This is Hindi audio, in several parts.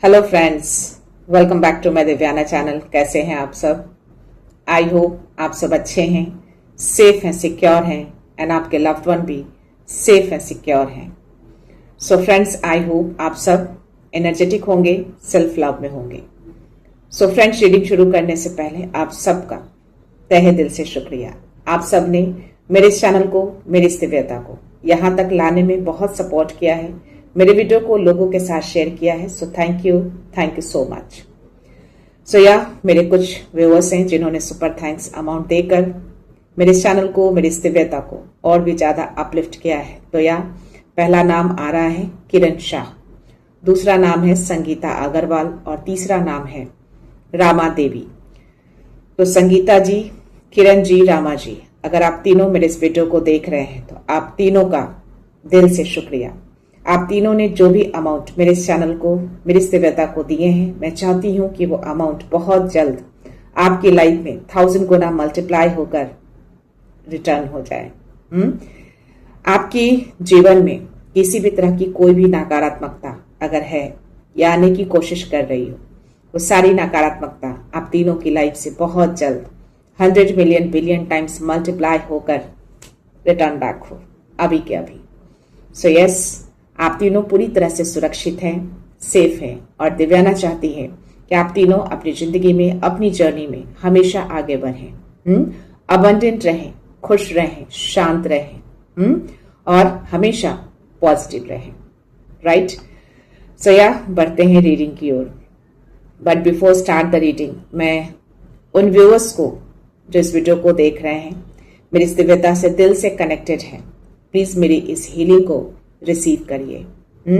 Hello friends, welcome back to my Divyana channel. कैसे हैं आप सब? आई होप आप सब अच्छे हैं, सेफ हैं, सिक्योर हैं एंड आपके लव्ड वन भी सेफ हैं, सिक्योर हैं। सो फ्रेंड्स, आई होप आप सब एनर्जेटिक होंगे, सेल्फ लव में होंगे। सो फ्रेंड्स, रीडिंग शुरू करने से पहले आप सबका तहे दिल से शुक्रिया। आप सब ने मेरे इस चैनल को, मेरी इस दिव्यता को यहाँ तक लाने में बहुत सपोर्ट किया है, मेरे वीडियो को लोगों के साथ शेयर किया है। So thank you so much. So मेरे कुछ व्यूअर्स हैं जिन्होंने सुपर थैंक्स अमाउंट देकर मेरे इस चैनल को, मेरी इस दिव्यता को और भी ज्यादा अपलिफ्ट किया है। तो पहला नाम आ रहा है किरण शाह, दूसरा नाम है संगीता अग्रवाल और तीसरा नाम है रामा देवी। तो संगीता जी, किरण जी, रामा जी, अगर आप तीनों मेरे इस वीडियो को देख रहे हैं तो आप तीनों का दिल से शुक्रिया। आप तीनों ने जो भी अमाउंट मेरे इस चैनल को, मेरी इस दिव्यता को दिए हैं, मैं चाहती हूं कि वो अमाउंट बहुत जल्द आपकी लाइफ में 1000 गुना मल्टीप्लाई होकर रिटर्न हो जाए। आपकी जीवन में किसी भी तरह की कोई भी नकारात्मकता अगर है या आने की कोशिश कर रही हो, वो सारी नकारात्मकता आप तीनों की लाइफ से बहुत जल्द 100 मिलियन बिलियन टाइम्स मल्टीप्लाई होकर रिटर्न बैक हो, अभी के अभी। सो यस, आप तीनों पूरी तरह से सुरक्षित हैं, सेफ हैं और दिव्याना चाहती है कि आप तीनों अपनी जिंदगी में, अपनी जर्नी में हमेशा आगे बढ़ें, अबंडेंट रहें, खुश रहें, शांत रहें और हमेशा पॉजिटिव रहें। राइट? सो बढ़ते हैं रीडिंग की ओर। But before start the reading, मैं उन व्यूअर्स को जो इस वीडियो को देख रहे हैं, मेरी इस दिव्यता से दिल से कनेक्टेड हैं, प्लीज मेरी इस हीलिंग को रिसीव करिए।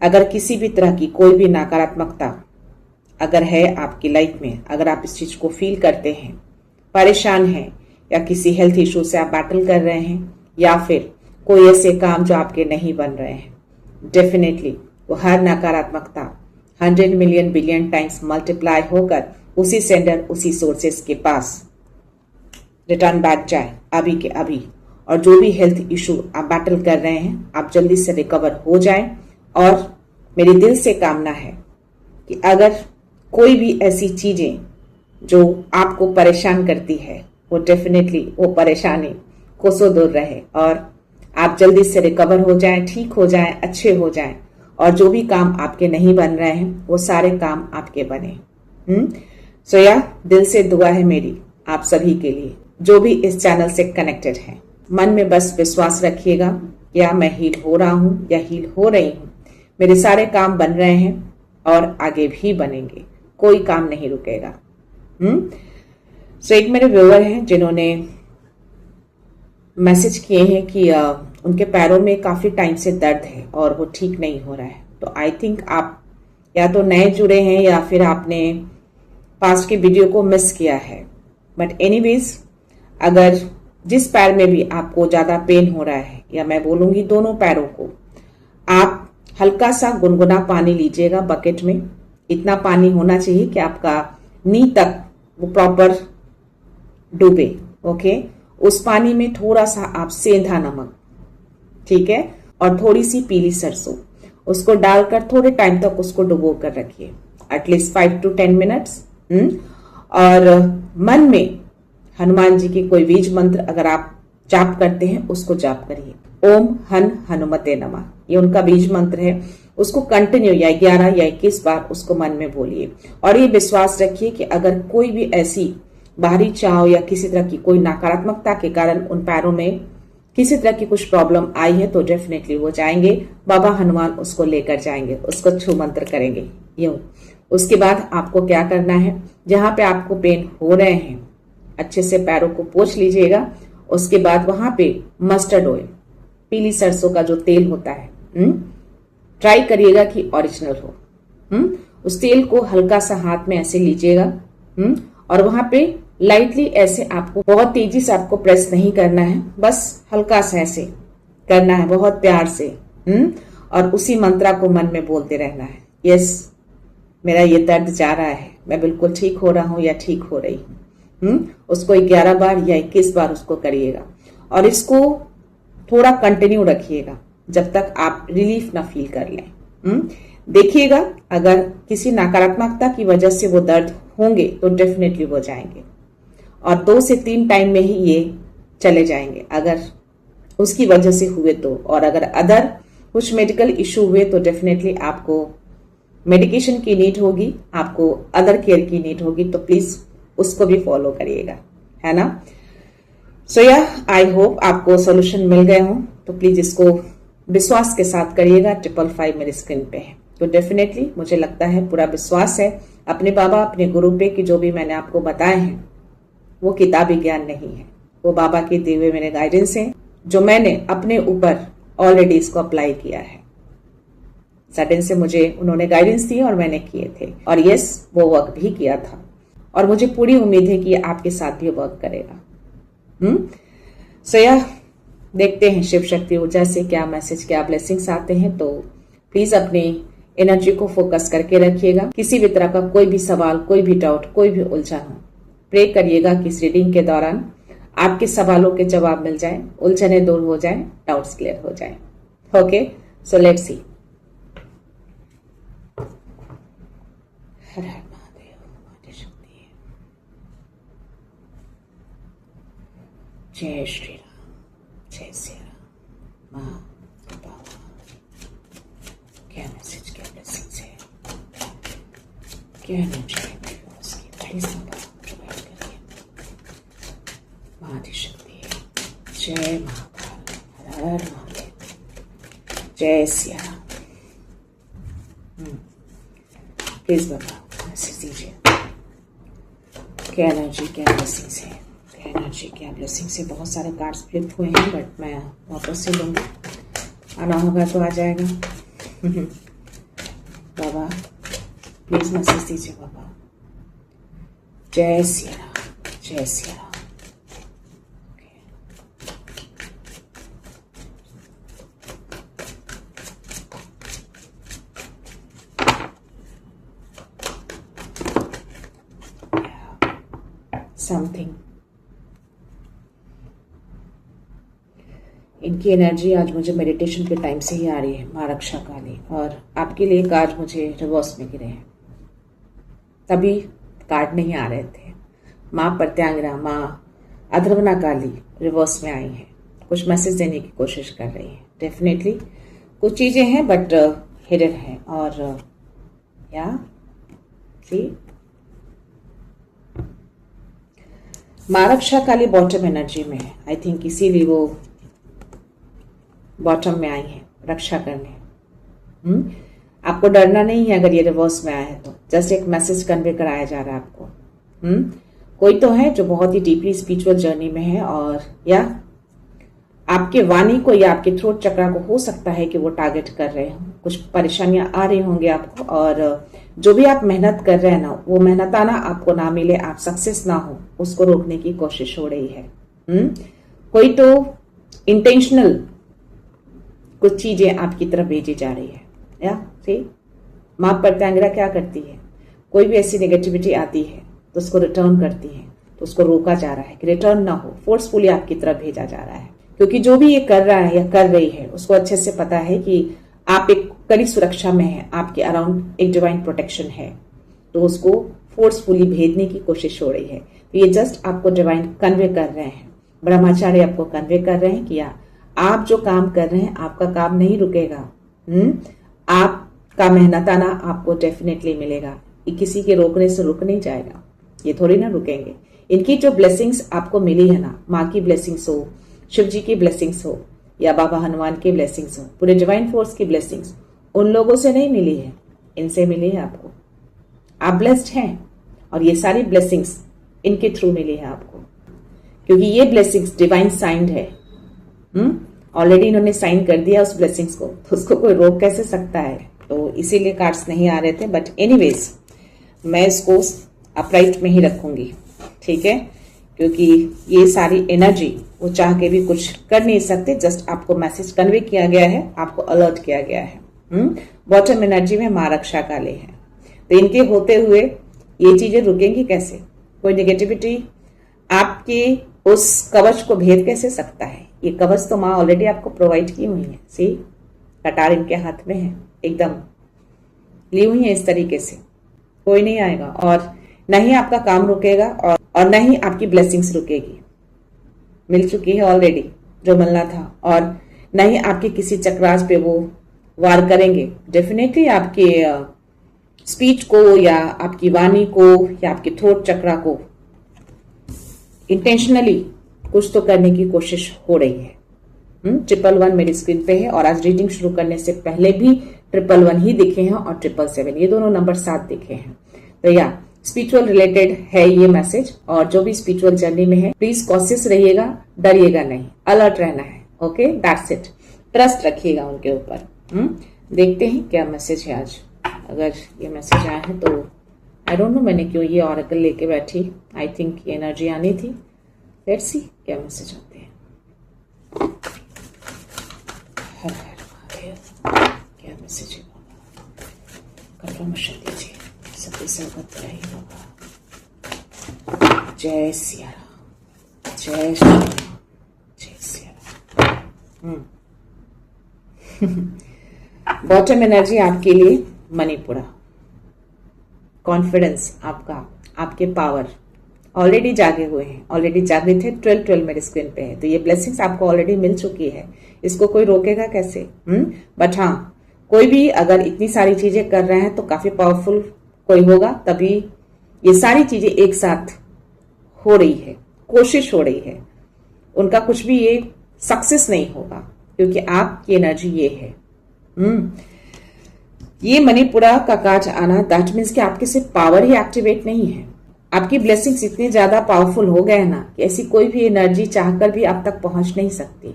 अगर किसी भी तरह की कोई भी नकारात्मकता अगर है आपकी लाइफ में, अगर आप इस चीज को फील करते हैं, परेशान हैं या किसी हेल्थ इशू से आप बैटल कर रहे हैं या फिर कोई ऐसे काम जो आपके नहीं बन रहे हैं, डेफिनेटली वो हर नकारात्मकता 100 मिलियन बिलियन टाइम्स मल्टीप्लाई होकर उसी सेंडर, उसी सोर्सेस के पास रिटर्न बैक जाए अभी के अभी। और जो भी हेल्थ इशू आप बैटल कर रहे हैं, आप जल्दी से रिकवर हो जाएं। और मेरी दिल से कामना है कि अगर कोई भी ऐसी चीजें जो आपको परेशान करती है, वो डेफिनेटली वो परेशानी कोसों दूर रहे और आप जल्दी से रिकवर हो जाएं, ठीक हो जाएं, अच्छे हो जाएं और जो भी काम आपके नहीं बन रहे हैं वो सारे काम आपके बने। सो दिल से दुआ है मेरी आप सभी के लिए जो भी इस चैनल से कनेक्टेड हैं। मन में बस विश्वास रखिएगा, या मैं हील हो रहा हूं या हील हो रही हूं, मेरे सारे काम बन रहे हैं और आगे भी बनेंगे, कोई काम नहीं रुकेगा। सो एक मेरे व्यूअर हैं जिन्होंने मैसेज किए हैं कि उनके पैरों में काफी टाइम से दर्द है और वो ठीक नहीं हो रहा है। तो आई थिंक आप या तो नए जुड़े हैं या फिर आपने पास्ट के वीडियो को मिस किया है। बट एनीवेज, अगर जिस पैर में भी आपको ज्यादा पेन हो रहा है, या मैं बोलूंगी दोनों पैरों को, आप हल्का सा गुनगुना पानी लीजिएगा बकेट में। इतना पानी होना चाहिए कि आपका नी तक वो प्रॉपर डूबे। ओके? उस पानी में थोड़ा सा आप सेंधा नमक, ठीक है, और थोड़ी सी पीली सरसों, उसको डालकर थोड़े टाइम तक उसको डुबो कर रखिए, एटलीस्ट 5 to 10 मिनट्स। और मन में हनुमान जी की कोई बीज मंत्र अगर आप जाप करते हैं, उसको जाप करिए। ओम हन हनुमते नमः, ये उनका बीज मंत्र है। उसको कंटिन्यू या 11 या 21 बार उसको मन में बोलिए और ये विश्वास रखिए कि अगर कोई भी ऐसी बाहरी चाव या किसी तरह की कोई नकारात्मकता के कारण उन पैरों में किसी तरह की कुछ प्रॉब्लम आई है तो डेफिनेटली वो जाएंगे, बाबा हनुमान उसको लेकर जाएंगे, उसको छू मंत्र करेंगे यूं। उसके बाद आपको क्या करना है, जहां पे आपको पेन हो रहे हैं अच्छे से पैरों को पोंछ लीजिएगा। उसके बाद वहां पे मस्टर्ड ऑयल, पीली सरसों का जो तेल होता है, ट्राई करिएगा कि ओरिजिनल हो। उस तेल को हल्का सा हाथ में ऐसे लीजिएगा और वहां पे लाइटली ऐसे, आपको बहुत तेजी से आपको प्रेस नहीं करना है, बस हल्का सा ऐसे करना है, बहुत प्यार से। और उसी मंत्रा को मन में बोलते रहना है, यस मेरा ये दर्द जा रहा है, मैं बिल्कुल ठीक हो रहा हूं या ठीक हो रही हूं। उसको 11 बार या 21 बार उसको करिएगा और इसको थोड़ा कंटिन्यू रखिएगा जब तक आप रिलीफ ना फील कर लें। देखिएगा, अगर किसी नकारात्मकता की वजह से वो दर्द होंगे तो डेफिनेटली वो जाएंगे और 2 से 3 टाइम में ही ये चले जाएंगे अगर उसकी वजह से हुए तो। और अगर अदर कुछ मेडिकल इशू हुए तो डेफिनेटली आपको मेडिकेशन की नीड होगी, आपको अदर केयर की नीड होगी, तो प्लीज उसको भी फॉलो करिएगा, है ना। सो आई होप आपको सोल्यूशन मिल गए हो, तो प्लीज इसको विश्वास के साथ करिएगा। 555 मेरी स्क्रीन पे है, तो डेफिनेटली मुझे लगता है, पूरा विश्वास है अपने बाबा अपने गुरु पे कि जो भी मैंने आपको बताए हैं वो किताबी ज्ञान नहीं है, वो बाबा के दिए हुए मेरे गाइडेंस हैं जो मैंने अपने ऊपर ऑलरेडी इसको अप्लाई किया है। सडन से मुझे उन्होंने गाइडेंस दी और मैंने किए थे, और यस वो वर्क भी किया था, और मुझे पूरी उम्मीद है कि आपके साथ भी वर्क करेगा। सो देखते हैं शिव शक्ति ऊर्जा से क्या मैसेज, क्या ब्लेसिंग्स आते हैं। तो प्लीज अपनी एनर्जी को फोकस करके रखिएगा। किसी भी तरह का कोई भी सवाल, कोई भी डाउट, कोई भी उलझन हो, प्रे करिएगा कि इस रीडिंग के दौरान आपके सवालों के जवाब मिल जाए, उलझने दूर हो जाए, डाउट्स क्लियर हो जाए। Okay, so let's see. हर हर महादेव, माता शक्ति, जय श्री राम, जय सिया राम। माँ बाबा, क्या मैसेज, क्या ब्लेसिंग्स है, क्या एनर्जी है उसकी, प्लीज प्रोवाइड करिए। माता शक्ति, जय महाकाल, हर हर महादेव, जय Siya Ram. Please Baba message दीजिए, क्या एनर्जी, क्या ब्लेसिंग्स है, क्या एनर्जी, क्या ब्लेसिंग्स है। बहुत सारे कार्ड्स फ्लिप हुए हैं, बट मैं वापस से लूंगी, आना होगा तो आ जाएगा। बाबा प्लीज मैसेज दीजिए बाबा। जय सिया राम, जय सिया राम। समथिंग, इनकी एनर्जी आज मुझे मेडिटेशन के टाइम से ही आ रही है, माँ रक्षा काली। और आपके लिए कार्ड मुझे रिवर्स में गिरे हैं, तभी कार्ड नहीं आ रहे थे। माँ प्रत्यांगिरा, माँ अधर्वना काली रिवर्स में आई हैं, कुछ मैसेज देने की कोशिश कर रही हैं। डेफिनेटली कुछ चीजें हैं बट हिडन है। और या सी माँ रक्षा काली बॉटम एनर्जी में है, आई थिंक इसीलिए वो बॉटम में आई है रक्षा करने। आपको डरना नहीं है अगर ये रिवर्स में आया है तो, जस्ट एक मैसेज कन्वे कराया जा रहा है आपको। कोई तो है जो बहुत ही डीपली स्पिरिचुअल जर्नी में है, और या आपके वाणी को या आपके थ्रोट चक्रा को हो सकता है कि वो टारगेट कर रहे हो, कुछ परेशानियां आ रही होंगी आपको, और जो भी आप मेहनत कर रहे हैं ना, वो मेहनताना आपको ना मिले, आप सक्सेस ना हो, उसको रोकने की कोशिश हो रही है। कोई तो इंटेंशनल कुछ चीजें आपकी तरफ भेजी जा रही है। या सी माँ प्रत्यांगिरा क्या करती है, कोई भी ऐसी नेगेटिविटी आती है तो उसको रिटर्न करती है, तो उसको रोका जा रहा है कि रिटर्न ना हो, फोर्सफुली आपकी तरफ भेजा जा रहा है। क्योंकि जो भी ये कर रहा है या कर रही है उसको अच्छे से पता है कि आप एक कड़ी सुरक्षा में है, आपके अराउंड एक डिवाइन प्रोटेक्शन है, तो उसको फोर्सफुली भेजने की कोशिश हो रही है। तो ये जस्ट आपको डिवाइन कन्वे कर रहे हैं, ब्रह्माचार्य आपको कन्वे कर रहे हैं कि आप जो काम कर रहे हैं आपका काम नहीं रुकेगा। आपका मेहनताना आपको डेफिनेटली मिलेगा, ये किसी के रोकने से रुक नहीं जाएगा, ये थोड़ी ना रुकेंगे। इनकी जो ब्लेसिंग्स आपको मिली है ना, माँ की ब्लेसिंग्स हो, शिव जी की ब्लेसिंग्स हो, या बाबा हनुमान की ब्लेसिंग्स हो, पूरे डिवाइन फोर्स की ब्लेसिंग्स उन लोगों से नहीं मिली है, इनसे मिली है आपको। आप ब्लेस्ड हैं, और ये सारी ब्लेसिंग्स इनके थ्रू मिली है आपको, क्योंकि ये ब्लेसिंग्स डिवाइन साइंड है। ऑलरेडी इन्होंने साइन कर दिया उस ब्लेसिंग्स को, तो उसको कोई रोक कैसे सकता है। तो इसीलिए कार्ड्स नहीं आ रहे थे, बट एनीवेज मैं इसको अपराइट में ही रखूंगी, ठीक है, क्योंकि ये सारी एनर्जी वो चाह के भी कुछ कर नहीं सकते, जस्ट आपको मैसेज कन्वे किया गया है, आपको अलर्ट किया गया है। बॉटम एनर्जी में माँ रक्षा काले हैं, तो इनके होते हुए ये चीजें रुकेंगी कैसे, कोई नेगेटिविटी आपके उस कवच को भेद कैसे सकता है। ये कवच तो माँ ऑलरेडी आपको प्रोवाइड की हुई है। सी कटार इनके हाथ में है, एकदम ली हुई है इस तरीके से, कोई नहीं आएगा और न ही आपका काम रुकेगा और न ही आपकी ब्लेसिंग्स रुकेगी। मिल चुकी है ऑलरेडी जो मिलना था, और न ही आपके किसी चक्रास पे वो वार करेंगे। डेफिनेटली आपके स्पीच को या आपकी वाणी को या आपके थ्रोट चक्रा को इंटेंशनली कुछ तो करने की कोशिश हो रही है। 111 मेरी स्क्रीन पे है और आज रीडिंग शुरू करने से पहले भी 111 ही दिखे हैं और 777, ये दोनों नंबर साथ दिखे हैं। तो या स्पिरिचुअल रिलेटेड है ये मैसेज, और जो भी स्पिरिचुअल जर्नी में है प्लीज कॉशियस रहिएगा, डरिएगा नहीं, अलर्ट रहना है। Okay, that's it. ट्रस्ट रखिएगा उनके ऊपर। देखते हैं क्या मैसेज है आज। अगर ये मैसेज आया है तो आई डोंट नो मैंने क्यों ये ऑरेकल लेके बैठी, आई थिंक ये एनर्जी आनी थी। लेट्स सी क्या मैसेज आते हैं। हर हर महादेव, क्या मैसेज है बाबा, कंफर्मेशन दीजिए। सत्य सर्वत्र रही बाबा। जय सिया राम, जय श्री राम, जय सिया राम। बॉटम एनर्जी आपके लिए मणिपुरा, कॉन्फिडेंस आपका, आपके पावर ऑलरेडी जागे हुए हैं, ऑलरेडी जागृत है। 12 मेरे स्क्रीन पे है, तो ये ब्लेसिंग्स आपको ऑलरेडी मिल चुकी है, इसको कोई रोकेगा कैसे? बट हाँ, कोई भी अगर इतनी सारी चीजें कर रहे हैं तो काफी पावरफुल कोई होगा, तभी ये सारी चीजें एक साथ हो रही है, कोशिश हो रही है। उनका कुछ भी ये सक्सेस नहीं होगा क्योंकि आपकी एनर्जी ये है। ये मणिपुरा का कार्ड आना दैट मीन्स कि आपके सिर्फ पावर ही एक्टिवेट नहीं है, आपकी ब्लेसिंग्स इतने ज्यादा पावरफुल हो गए ना कि ऐसी कोई भी एनर्जी चाहकर भी आप तक पहुंच नहीं सकती।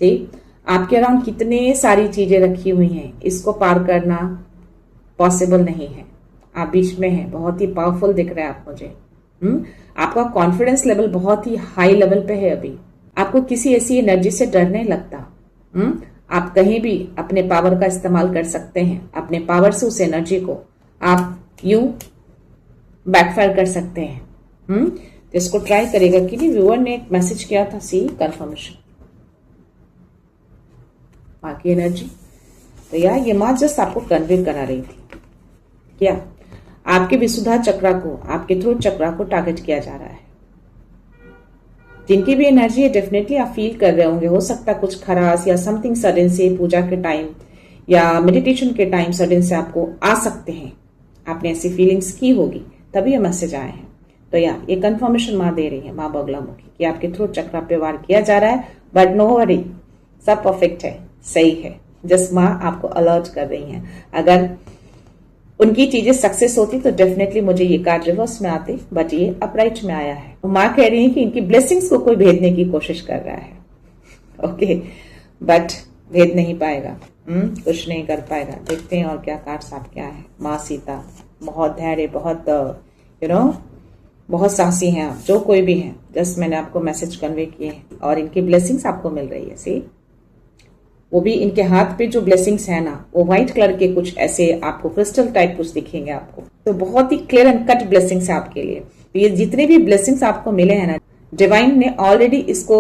सी, आपके अराउंड कितने सारी चीजें रखी हुई हैं, इसको पार करना पॉसिबल नहीं है। आप बीच में हैं, बहुत ही पावरफुल दिख रहा है आप मुझे। आपका कॉन्फिडेंस लेवल बहुत ही हाई लेवल पे है अभी, आपको किसी ऐसी एनर्जी से डर नहीं लगता। आप कहीं भी अपने पावर का इस्तेमाल कर सकते हैं, अपने पावर से उस एनर्जी को आप यूं बैकफायर कर सकते हैं। तो इसको ट्राई करेगा कि नहीं। व्यूअर ने एक मैसेज किया था, सी कंफर्मेशन बाकी एनर्जी। तो यार ये माँ जस्ट आपको कन्वे करा रही थी क्या आपके विशुद्धा चक्रा को, आपके थ्रोट चक्रा को टारगेट किया जा रहा है। जिनकी भी एनर्जी है डेफिनेटली आप फील कर रहे होंगे, हो सकता है कुछ खरास या समथिंग सडन से पूजा के टाइम या मेडिटेशन के टाइम सडन से आपको आ सकते हैं, आपने ऐसी फीलिंग्स की होगी तभी ये मैसेज आए हैं। तो या ये कंफर्मेशन माँ दे रही है, माँ बगलामुखी, कि आपके थ्रोट चक्रा पे वार किया जा रहा है, बट नो वरी, सब परफेक्ट है, सही है। जस्ट माँ आपको अलर्ट कर रही हैं। अगर उनकी चीजें सक्सेस होती तो डेफिनेटली मुझे ये कार्ड रिवर्स में आते, बट ये अपराइट में आया है। तो माँ कह रही है कि इनकी ब्लेसिंग्स को कोई भेदने की कोशिश कर रहा है, ओके, बट भेद नहीं पाएगा, कुछ नहीं कर पाएगा। देखते हैं और क्या कार्ड्स आप क्या है। माँ सीता, बहुत धैर्य, बहुत बहुत साहसी हैं आप, जो कोई भी हैं। जस्ट मैंने आपको मैसेज कन्वे किए हैं और इनकी ब्लेसिंग्स आपको मिल रही है। सी, वो भी इनके हाथ पे जो ब्लेसिंग्स है ना, वो व्हाइट कलर के कुछ ऐसे आपको क्रिस्टल टाइप कुछ दिखेंगे आपको, तो बहुत ही क्लियर एंड कट ब्लेसिंग्स है आपके लिए। तो ये जितने भी ब्लेसिंग्स आपको मिले हैं ना, डिवाइन ने ऑलरेडी इसको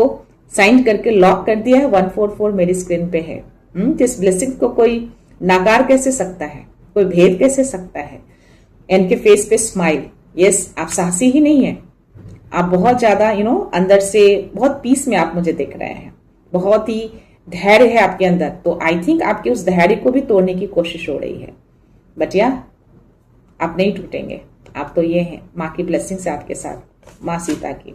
साइन करके लॉक कर दिया है। 144 मेरी स्क्रीन पे है। इस ब्लेसिंग को कोई नाकार कैसे सकता है, कोई भेद कैसे सकता है? इनके फेस पे स्माइल, यस, आप साहसी ही नहीं है, आप बहुत ज्यादा अंदर से बहुत पीस में आप मुझे दिख रहे हैं, बहुत ही धैर्य है आपके अंदर। तो आई थिंक आपके उस धैर्य को भी तोड़ने की कोशिश हो रही है, बट या आप नहीं टूटेंगे। आप तो ये हैं, माँ की ब्लेसिंग से आपके साथ, माँ सीता की।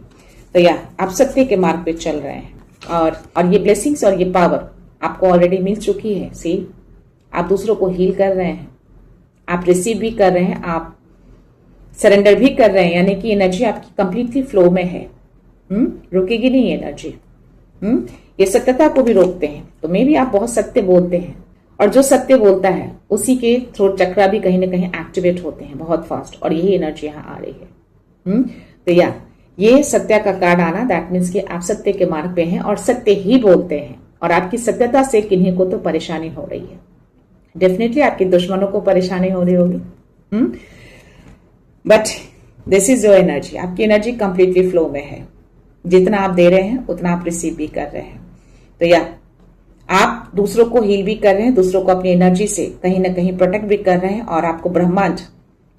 तो या आप सत्य के मार्ग पे चल रहे हैं और ये ब्लेसिंग्स और ये पावर आपको ऑलरेडी मिल चुकी है। सी, आप दूसरों को हील कर रहे हैं, आप रिसीव भी कर रहे हैं, आप सरेंडर भी कर रहे हैं, यानी कि एनर्जी आपकी कंप्लीटली फ्लो में है। रुकेगी नहीं एनर्जी। ये सत्यता को भी रोकते हैं। तो मे भी आप बहुत सत्य बोलते हैं, और जो सत्य बोलता है उसी के थ्रोट चक्रा भी कहीं ना कहीं एक्टिवेट होते हैं बहुत फास्ट, और यही एनर्जी यहाँ आ रही है। तो या ये सत्य का कार्ड आना दैट मीन्स कि आप सत्य के मार्ग पे हैं और सत्य ही बोलते हैं, और आपकी सत्यता से किन्हीं को तो परेशानी हो रही है। डेफिनेटली आपके दुश्मनों को परेशानी हो रही होगी, but this is your energy. आपकी एनर्जी कंप्लीटली फ्लो में है, जितना आप दे रहे हैं उतना आप रिसीव भी कर रहे हैं। तो या आप दूसरों को हील भी कर रहे हैं, दूसरों को अपनी एनर्जी से कहीं ना कहीं प्रोटेक्ट भी कर रहे हैं और आपको ब्रह्मांड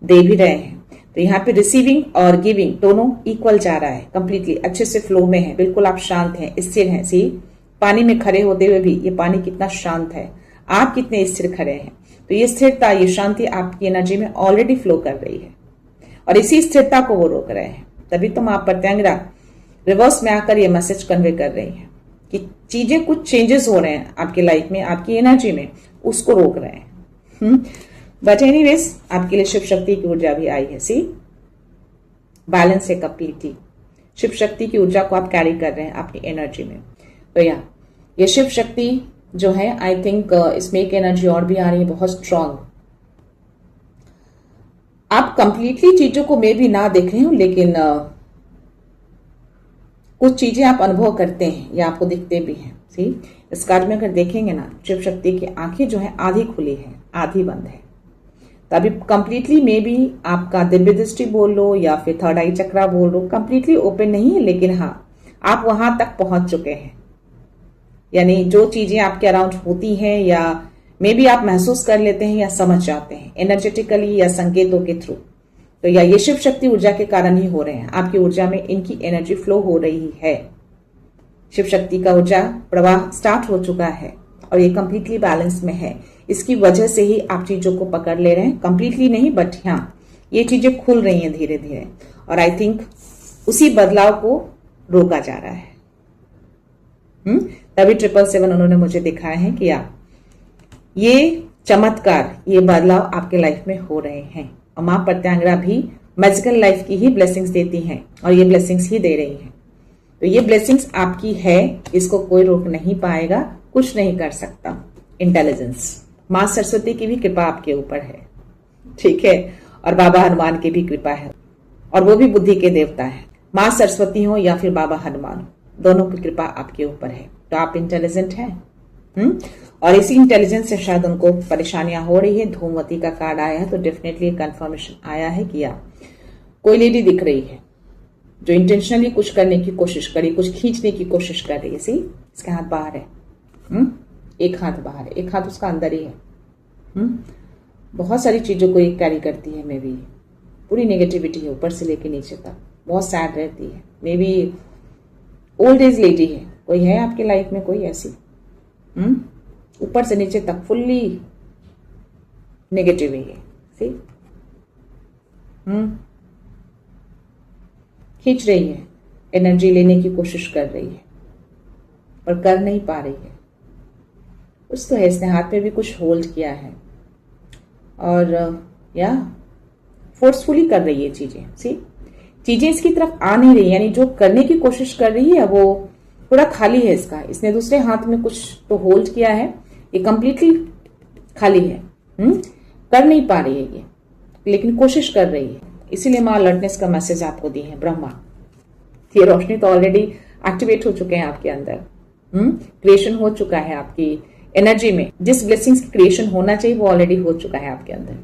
दे भी रहे हैं। तो यहाँ पे रिसीविंग और गिविंग दोनों इक्वल जा रहा है, कंप्लीटली अच्छे से फ्लो में है, बिल्कुल आप शांत हैं, स्थिर हैं। सी पानी में खड़े होते हुए भी ये पानी कितना शांत है, आप कितने स्थिर खड़े हैं। तो ये स्थिरता, ये शांति आपकी एनर्जी में ऑलरेडी फ्लो कर रही है और इसी स्थिरता को वो रोक रहे हैं। तभी तो मां प्रत्यांगिरा रिवर्स में आकर ये मैसेज कन्वे कर रही है कि चीजें कुछ चेंजेस हो रहे हैं आपकी लाइफ में, आपकी एनर्जी में, उसको रोक रहे हैं। बट एनीवेज आपके लिए शिव शक्ति की ऊर्जा भी आई है। सी बैलेंस है कंप्लीटली, शिव शक्ति की ऊर्जा को आप कैरी कर रहे हैं अपनी एनर्जी में। तो ये शिव शक्ति जो है, आई थिंक इसमें एक एनर्जी और भी आ रही है बहुत स्ट्रांग। आप कंप्लीटली चीजों को मे भी ना देख रहे हो, लेकिन कुछ चीजें आप अनुभव करते हैं या आपको दिखते भी हैं। सी इस कार्ड में अगर देखेंगे ना, शिव शक्ति की आंखें जो है आधी खुली है, आधी बंद है। तो अभी कंप्लीटली मे भी आपका दिव्य दृष्टि बोल लो या फिर थर्ड आई चक्रा बोल लो, कंप्लीटली ओपन नहीं है, लेकिन हाँ आप वहां तक पहुंच चुके हैं। यानी जो चीजें आपके अराउंड होती हैं या मे बी आप महसूस कर लेते हैं या समझ जाते हैं एनर्जेटिकली या संकेतों के थ्रू। तो या ये शिव शक्ति ऊर्जा के कारण ही हो रहे हैं, आपकी ऊर्जा में इनकी एनर्जी फ्लो हो रही है। शिव शक्ति का ऊर्जा प्रवाह स्टार्ट हो चुका है और ये कंप्लीटली बैलेंस में है। इसकी वजह से ही आप चीजों को पकड़ ले रहे हैं, कंप्लीटली नहीं बट हाँ ये चीजें खुल रही हैं धीरे धीरे। और आई थिंक उसी बदलाव को रोका जा रहा है। तभी 777 उन्होंने मुझे दिखाया है कि ये चमत्कार, ये बदलाव आपके लाइफ में हो रहे हैं। और मां प्रत्यांगिरा भी मैजिकल लाइफ की ही ब्लेसिंग्स देती हैं और ये ब्लेसिंग्स ही दे रही हैं। तो ये ब्लेसिंग्स आपकी है, इसको कोई रोक नहीं पाएगा, कुछ नहीं कर सकता। इंटेलिजेंस, मां सरस्वती की भी कृपा आपके ऊपर है, ठीक है, और बाबा हनुमान की भी कृपा है, और वो भी बुद्धि के देवता है। मां सरस्वती हो या फिर बाबा हनुमान, दोनों की कृपा आपके ऊपर है। तो आप इंटेलिजेंट हैं। और इसी इंटेलिजेंस से शायद उनको परेशानियां हो रही है। धूमवती का कार्ड आया है तो डेफिनेटली कंफर्मेशन आया है कि कोई लेडी दिख रही है जो इंटेंशनली कुछ करने की कोशिश करी, कुछ खींचने की कोशिश कर रही है। सी इसके हाथ बाहर है, एक हाथ बाहर है, एक हाथ उसका अंदर ही है। बहुत सारी चीजों को ये कैरी करती है। मे बी पूरी नेगेटिविटी है ऊपर से लेके नीचे तक, बहुत सैड रहती है। May be old age lady है, कोई है आपके लाइफ में कोई ऐसी, ऊपर से नीचे तक फुल्ली नेगेटिव है ये। सी खींच रही है, एनर्जी लेने की कोशिश कर रही है पर कर नहीं पा रही है। कुछ तो है, इसने हाथ में भी कुछ होल्ड किया है और या फोर्सफुली कर रही है चीजें। सी चीजें इसकी तरफ आ नहीं रही, यानी जो करने की कोशिश कर रही है वो थोड़ा खाली है इसका। इसने दूसरे हाथ में कुछ तो होल्ड किया है, ये कंप्लीटली खाली है, कर नहीं पा रही है ये, लेकिन कोशिश कर रही है। इसीलिए मां अलर्टनेस का मैसेज आपको दी है ब्रह्मा। ये रोशनी तो ऑलरेडी एक्टिवेट हो चुके हैं आपके अंदर, क्रिएशन हो चुका है आपकी एनर्जी में। जिस ब्लेसिंग्स की क्रिएशन होना चाहिए वो ऑलरेडी हो चुका है आपके अंदर।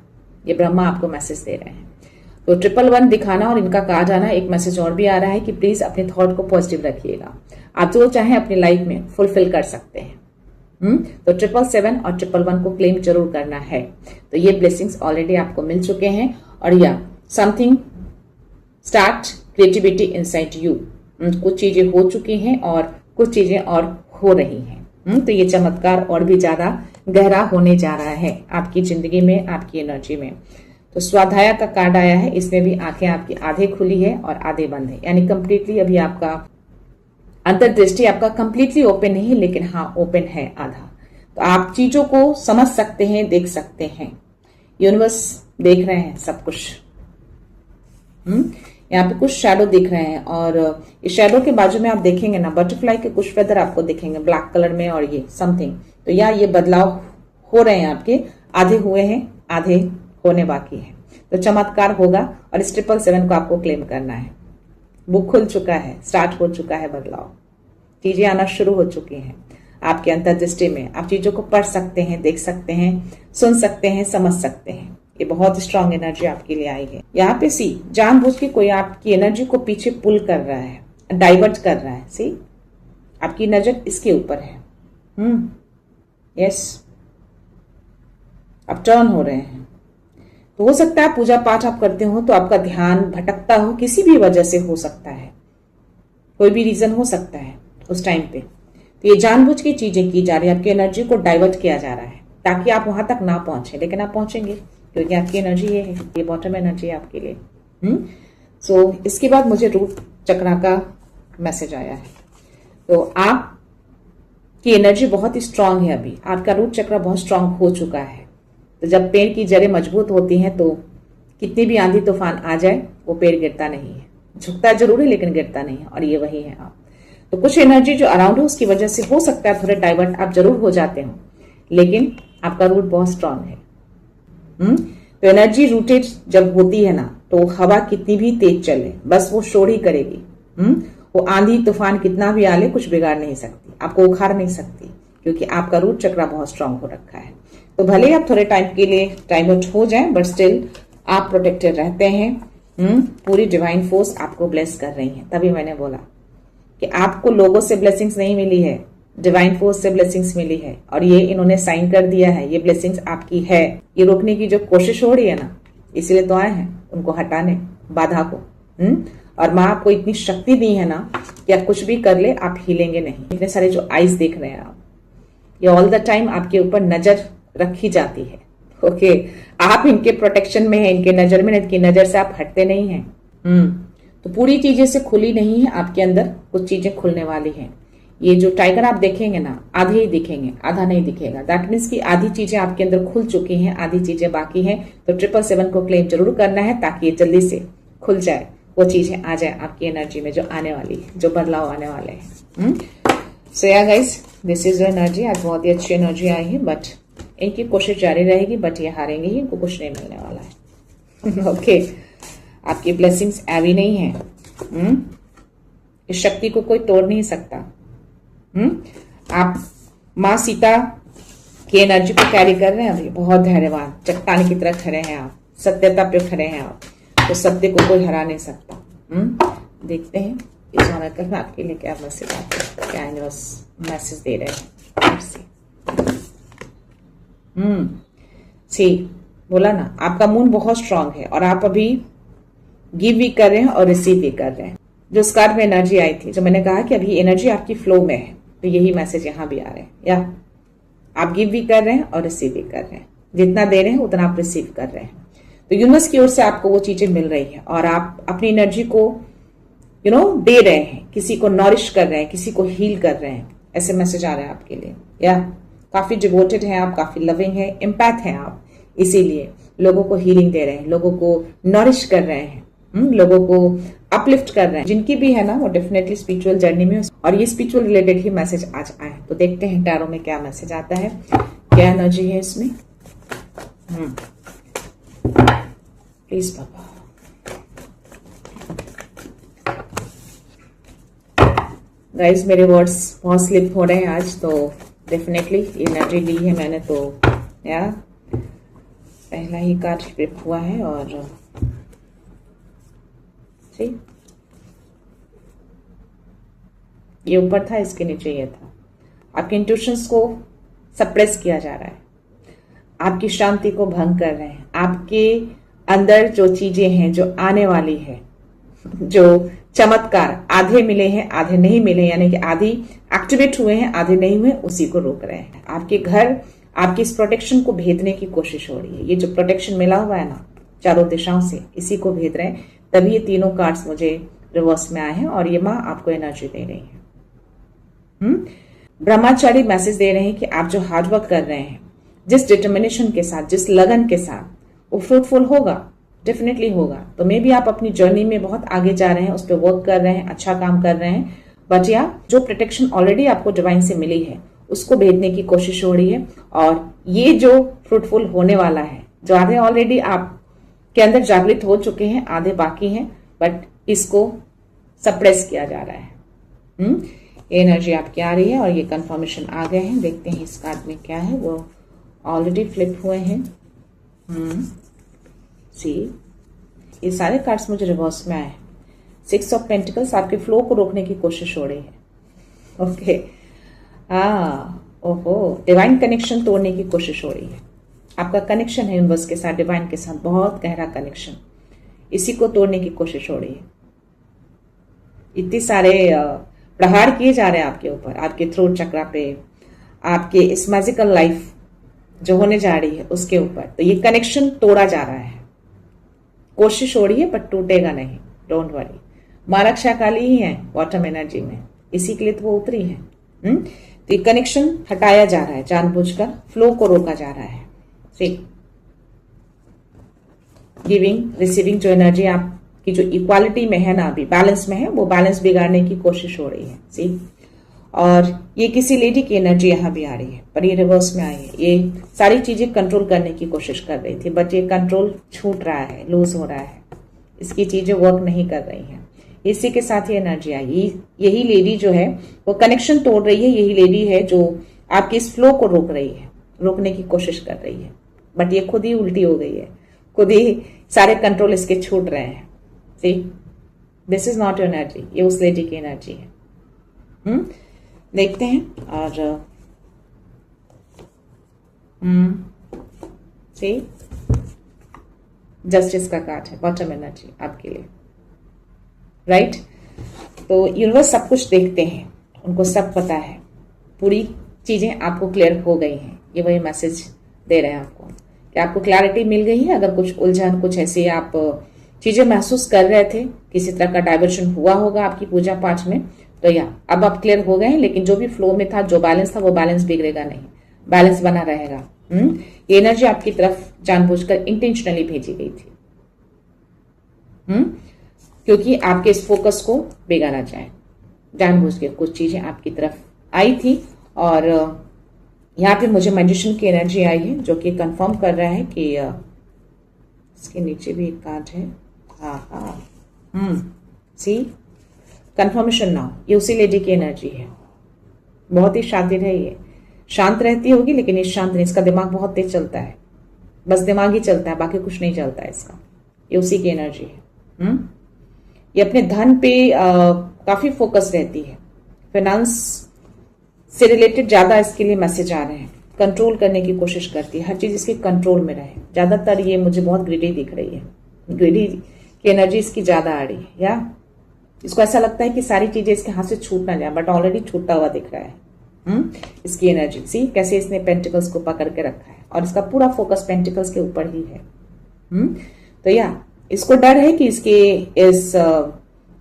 ये ब्रह्मा आपको मैसेज दे रहे हैं। तो 111 दिखाना और इनका कार्ड आना, एक मैसेज और भी आ रहा है कि प्लीज अपने थॉट को पॉजिटिव रखिएगा। आप जो चाहें अपनी लाइफ में फुलफिल कर सकते हैं। तो 777 और 111 को क्लेम जरूर करना है। तो ये ब्लेसिंग्स ऑलरेडी आपको मिल चुके हैं और या something start creativity inside you. कुछ चीजें हो चुकी हैं और कुछ चीजें और हो रही हैं। तो ये चमत्कार और भी ज्यादा गहरा होने जा रहा है आपकी जिंदगी में, आपकी एनर्जी में। तो स्वाध्याय का कार्ड आया है, इसमें भी आंखें आपकी आधे खुली है और आधे बंद है, यानी कंप्लीटली अभी आपका अंतर्दृष्टि आपका कंप्लीटली ओपन नहीं है, लेकिन हाँ ओपन है आधा। तो आप चीजों को समझ सकते हैं, देख सकते हैं। यूनिवर्स देख रहे हैं सब कुछ। यहाँ पे कुछ शैडो दिख रहे हैं और इस शैडो के बाजू में आप देखेंगे ना, बटरफ्लाई के कुछ फेदर आपको दिखेंगे ब्लैक कलर में और ये समथिंग। तो ये बदलाव हो रहे हैं आपके, आधे हुए हैं, आधे होने बाकी है। तो चमत्कार होगा और इस 777 को आपको क्लेम करना है। बुक खुल चुका है, स्टार्ट हो चुका है बदलाव, चीजें आना शुरू हो चुकी हैं आपके अंतर्दृष्टि में। आप चीजों को पढ़ सकते हैं, देख सकते हैं, सुन सकते हैं, समझ सकते हैं। ये बहुत स्ट्रांग एनर्जी आपके लिए आई है। यहाँ पे सी जानबूझ के कोई आपकी एनर्जी को पीछे पुल कर रहा है, डाइवर्ट कर रहा है। सी आपकी नजर इसके ऊपर है। यस, अब टर्न हो रहे हैं। तो हो सकता है पूजा पाठ आप करते हो तो आपका ध्यान भटकता हो, किसी भी वजह से हो सकता है, कोई भी रीजन हो सकता है उस टाइम पे। तो ये जानबूझ के चीजें की जा रही है, आपकी एनर्जी को डाइवर्ट किया जा रहा है ताकि आप वहां तक ना पहुंचे, लेकिन आप पहुंचेंगे क्योंकि आपकी एनर्जी ये है, ये बॉटम एनर्जी है आपके लिए। सो इसके बाद मुझे रूट चक्रा का मैसेज आया है। तो आपकी एनर्जी बहुत ही स्ट्रांग है, अभी आपका रूट चक्र बहुत स्ट्रांग हो चुका है। तो जब पेड़ की जड़ें मजबूत होती हैं तो कितनी भी आंधी तूफान आ जाए वो पेड़ गिरता नहीं है, झुकता जरूर है लेकिन गिरता नहीं है, और ये वही है आप। तो कुछ एनर्जी जो अराउंड हो उसकी वजह से हो सकता है थोड़े डाइवर्ट आप जरूर हो जाते हो, लेकिन आपका रूट बहुत स्ट्रांग है। तो एनर्जी रूटेड जब होती है ना तो हवा कितनी भी तेज चले बस वो शोर ही करेगी। वो आंधी तूफान कितना भी आ ले कुछ बिगाड़ नहीं सकती, आपको उखाड़ नहीं सकती, क्योंकि आपका रूट चक्र बहुत स्ट्रांग हो रखा है। तो भले ही आप थोड़े टाइम के लिए डाइवर्ट हो जाएं बट स्टिल आप प्रोटेक्टेड रहते हैं। पूरी डिवाइन फोर्स आपको ब्लेस कर रही है। तभी मैंने बोला कि आपको लोगों से ब्लेसिंग्स नहीं मिली है, डिवाइन फोर्स से ब्लेसिंग्स मिली है, और ये इन्होंने साइन कर दिया है, ये ब्लेसिंग्स आपकी है। ये रोकने की जो कोशिश हो रही है ना, इसलिए तो आए हैं उनको हटाने, बाधा को। और माँ आपको इतनी शक्ति दी है ना कि आप कुछ भी कर ले आप हिलेंगे नहीं। इतने सारे जो आइज देख रहे हैं आप, ये ऑल द टाइम आपके ऊपर नजर रखी जाती है। ओके, आप इनके प्रोटेक्शन में है, इनके नजर में, इनकी नजर से आप हटते नहीं हैं। तो पूरी चीजें से खुली नहीं है, आपके अंदर कुछ चीजें खुलने वाली हैं। ये जो टाइगर आप देखेंगे ना, आधे ही दिखेंगे, आधा नहीं दिखेगा। दैट मीन्स कि आधी चीजें आपके अंदर खुल चुकी हैं, आधी चीजें बाकी हैं। तो 777 को क्लेम जरूर करना है ताकि ये जल्दी से खुल जाए, वो चीजें आ जाए आपकी एनर्जी में जो आने वाली है, जो बदलाव आने वाले हैं। सो या गाइस, दिस इज एनर्जी। आज बहुत ही अच्छी एनर्जी आई है, बट इनकी कोशिश जारी रहेगी, बट ये हारेंगे ही, इनको कुछ नहीं मिलने वाला है। ओके, आपकी ब्लेसिंग्स ऐवी नहीं है। इस शक्ति को कोई तोड़ नहीं सकता। आप माँ सीता की एनर्जी को कैरी कर रहे हैं अभी, बहुत धैर्यवान, चट्टान की तरह खड़े हैं आप, सत्यता पे खड़े हैं आप, तो सत्य को कोई हरा नहीं सकता। देखते हैं इस ऑनर में आपके लिए क्या मैसेज आते हैं, क्या यूनिवर्स मैसेज दे रहे हैं। सी बोला ना, आपका मून बहुत स्ट्रांग है और आप अभी गिव भी कर रहे हैं और रिसीव भी कर रहे हैं। जो स्कार्ड में एनर्जी आई थी, जो मैंने कहा कि अभी एनर्जी आपकी फ्लो में है, तो यही मैसेज यहां भी आ रहे हैं। या आप गिव भी कर रहे हैं और रिसीव भी कर रहे हैं, जितना दे रहे हैं उतना आप रिसीव कर रहे हैं। तो यूनिवर्स की ओर से आपको वो चीजें मिल रही है और आप अपनी एनर्जी को दे रहे हैं, किसी को नॉरिश कर रहे हैं, किसी को हील कर रहे हैं। ऐसे मैसेज आ रहे हैं आपके लिए। या काफी डिवोटेड हैं आप, काफी लविंग है, एम्पैथ हैं आप, इसीलिए लोगों को हीलिंग दे रहे हैं, लोगों को नॉरिश कर रहे हैं, लोगों को अपलिफ्ट कर रहे हैं। जिनकी भी है ना वो डेफिनेटली स्पिरिचुअल जर्नी में, और ये स्पिरिचुअल रिलेटेड ही मैसेज आज आए। तो देखते हैं टैरो में क्या मैसेज आता है, क्या एनर्जी है इसमें। Please Baba. गाइस, मेरे वर्ड्स बहुत स्लिप हो रहे हैं आज, तो डेफिनेटली एनर्जी ली है मैंने। तो या पहला ही कार्ड फ्लिप हुआ है और ठीक ये ऊपर था, इसके नीचे ये था। आपके इंट्यूशंस को सप्रेस किया जा रहा है, आपकी शांति को भंग कर रहे हैं। आपके अंदर जो चीजें हैं जो आने वाली है, जो चमत्कार आधे मिले हैं आधे नहीं मिले, यानी कि आधी एक्टिवेट हुए हैं आधे नहीं हुए, उसी को रोक रहे हैं। आपके घर आपकी इस प्रोटेक्शन को भेदने की कोशिश हो रही है। ये जो प्रोटेक्शन मिला हुआ है ना चारों दिशाओं से, इसी को भेद रहे हैं। तभी ये तीनों कार्ड्स मुझे रिवर्स में आए हैं और ये माँ आपको एनर्जी दे रही है। ब्रह्मचारी मैसेज दे रहे हैं कि आप जो हार्डवर्क कर रहे हैं, जिस डिटर्मिनेशन के साथ, जिस लगन के साथ, वो फ्रूटफुल होगा, डेफिनेटली होगा। तो मे भी आप अपनी जर्नी में बहुत आगे जा रहे हैं, उस पर वर्क कर रहे हैं, अच्छा काम कर रहे हैं, बट या जो प्रोटेक्शन ऑलरेडी आपको डिवाइन से मिली है उसको भेजने की कोशिश हो रही है। और ये जो फ्रूटफुल होने वाला है, जो आधे ऑलरेडी आप के अंदर जागृत हो चुके हैं, आधे बाकी हैं, बट इसको सप्रेस किया जा रहा है। ये एनर्जी आपकी आ रही है और ये कंफर्मेशन आ गए हैं। देखते हैं इस कार्ड में क्या है, वो ऑलरेडी फ्लिप हुए हैं। सी ये सारे कार्ड्स मुझे रिवर्स में आए। 6 ऑफ पेंटिकल्स, आपके फ्लो को रोकने की कोशिश हो रही है। ओके, ओहो, डिवाइन कनेक्शन तोड़ने की कोशिश हो रही है। आपका कनेक्शन है यूनिवर्स के साथ, डिवाइन के साथ, बहुत गहरा कनेक्शन, इसी को तोड़ने की कोशिश हो रही है। इतने सारे प्रहार किए जा रहे हैं आपके ऊपर, आपके थ्रोट चक्रा पे, आपके इस मैजिकल लाइफ जो होने जा रही है उसके ऊपर। तो ये कनेक्शन तोड़ा जा रहा है, कोशिश हो रही है, पर टूटेगा नहीं, डोंट वरी। माँ रक्षा काली ही है बॉटम एनर्जी में, इसी के लिए तो वो उतरी है। तो ये कनेक्शन हटाया जा रहा है, जानबूझकर फ्लो को रोका जा रहा है। गिविंग रिसीविंग जो एनर्जी आपकी जो इक्वालिटी में है ना, अभी बैलेंस में है, वो बैलेंस बिगाड़ने की कोशिश हो रही है। सी, और ये किसी लेडी की एनर्जी यहाँ भी आ रही है, पर ये रिवर्स में आई है। ये सारी चीजें कंट्रोल करने की कोशिश कर रही थी, बट ये कंट्रोल छूट रहा है, लूज हो रहा है, इसकी चीजें वर्क नहीं कर रही हैं। इसी के साथ ये एनर्जी आई। यही लेडी जो है वो कनेक्शन तोड़ रही है, यही लेडी है जो आपकी इस फ्लो को रोक रही है, रोकने की कोशिश कर रही है, बट ये खुद ही उल्टी हो गई है, खुद ही सारे कंट्रोल इसके छूट रहे हैं। See, this is not your energy, ये उस लेडी की एनर्जी है। देखते हैं। और सी, जस्टिस का कार्ड है, बॉटम एनर्जी आपके लिए, राइट। तो यूनिवर्स सब कुछ देखते हैं, उनको सब पता है, पूरी चीजें आपको क्लियर हो गई हैं। ये वही मैसेज दे रहे हैं आपको कि आपको क्लैरिटी मिल गई है। अगर कुछ उलझन, कुछ ऐसे आप चीजें महसूस कर रहे थे, किसी तरह का डाइवर्शन हुआ होगा आपकी पूजा पाठ में, तो या अब आप क्लियर हो गए हैं। लेकिन जो भी फ्लो में था, जो बैलेंस था, वो बैलेंस बिगड़ेगा नहीं, बैलेंस बना रहेगा। ये एनर्जी आपकी तरफ जानबूझकर इंटेंशनली भेजी गई थी, क्योंकि आपके इस फोकस को बिगाड़ा जाए, जानबूझ के कुछ चीजें आपकी तरफ आई थी। और यहाँ पे मुझे मैजिशियन की एनर्जी आई है, जो कि कंफर्म कर रहा है कि इसके नीचे भी एक कार्ड है। सी, कंफर्मेशन नाउ, ये उसी लेडी की एनर्जी है। बहुत ही शातिर है ये, शांत रहती होगी, लेकिन ये शांत नहीं, इसका दिमाग बहुत तेज चलता है, बस दिमाग ही चलता है, बाकी कुछ नहीं चलता है इसका। ये उसी की एनर्जी है। ये अपने धन पे काफी फोकस रहती है, फाइनेंस से रिलेटेड ज्यादा इसके लिए मैसेज आ रहे हैं। कंट्रोल करने की कोशिश करती है, हर चीज इसके कंट्रोल में रहे। ज्यादातर ये मुझे बहुत ग्रीडी दिख रही है, ग्रीडी की एनर्जी इसकी ज्यादा आ रही है, या इसको ऐसा लगता है कि सारी चीजें इसके हाथ से छूट ना जाए, बट ऑलरेडी छूटता हुआ दिख रहा है। इसकी एनर्जी सी, कैसे इसने पेंटिकल्स को पकड़ के रखा है, और इसका पूरा फोकस पेंटिकल्स के ऊपर ही है। तो या इसको डर है कि इसके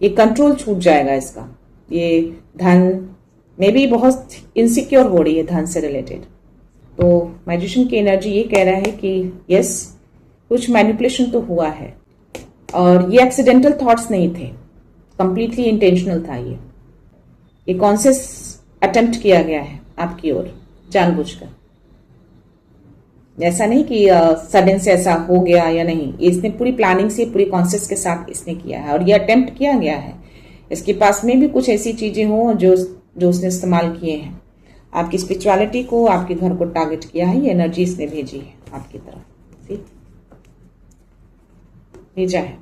ये कंट्रोल छूट जाएगा इसका। ये धन में भी बहुत इनसिक्योर हो रही है, धन से रिलेटेड। तो मैजिशियन की एनर्जी ये कह रहा है कि यस, कुछ मैनिपुलेशन तो हुआ है, और ये एक्सीडेंटल थॉट्स नहीं थे, कंप्लीटली इंटेंशनल था। ये कॉन्शियस अटेम्प्ट किया गया है आपकी ओर, जानबूझकर। ऐसा नहीं कि सडन से ऐसा हो गया या नहीं, इसने पूरी प्लानिंग से, पूरी कॉन्शियस के साथ इसने किया है, और ये अटेम्प्ट किया गया है। इसके पास में भी कुछ ऐसी चीजें हों जो उसने इस्तेमाल किए हैं, आपकी स्पिरिचुअलिटी को, आपके घर को टारगेट किया है, ये एनर्जी इसने भेजी है आपकी तरफ। ठीक, भेजा है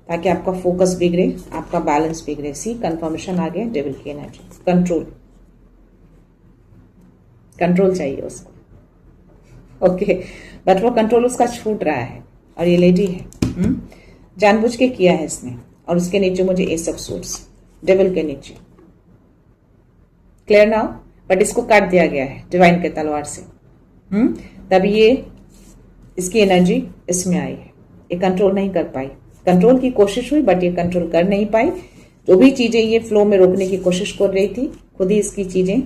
ताकि आपका फोकस बिगड़े, आपका बैलेंस बिगड़े। सी, कंफर्मेशन आ गया, डेविल की एनर्जी, कंट्रोल चाहिए उसको। ओके, बट वो कंट्रोल उसका छूट रहा है, और ये लेडी है, जानबूझ के किया है इसने। और उसके नीचे मुझे एस ऑफ सूट्स, डेविल के नीचे, क्लियर नाउ। बट इसको काट दिया गया है डिवाइन के तलवार से, तभी ये इसकी एनर्जी इसमें आई है। ये कंट्रोल नहीं कर पाई, कंट्रोल की कोशिश हुई, बट ये कंट्रोल कर नहीं पाई। जो भी चीजें ये फ्लो में रोकने की कोशिश कर रही थी, खुद ही इसकी चीजें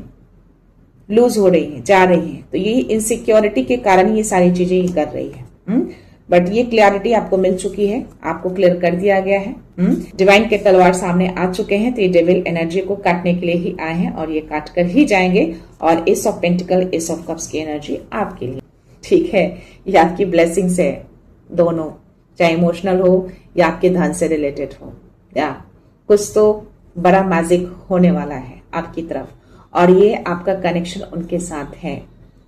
लूज हो रही हैं, जा रही हैं। तो ये इनसिक्योरिटी के कारण ये सारी चीजें ये कर रही है। बट ये क्लैरिटी आपको मिल चुकी है, आपको क्लियर कर दिया गया है। डिवाइन के तलवार सामने आ चुके हैं, तो ये डेविल एनर्जी को काटने के लिए ही आए हैं, और ये काट कर ही जाएंगे। और S of pentacle, S of cups की एनर्जी आपके लिए, ठीक है। ये आपकी ब्लेसिंग्स है दोनों, चाहे इमोशनल हो या आपके धन से रिलेटेड हो, या कुछ तो बड़ा मैजिक होने वाला है आपकी तरफ। और ये आपका कनेक्शन उनके साथ है,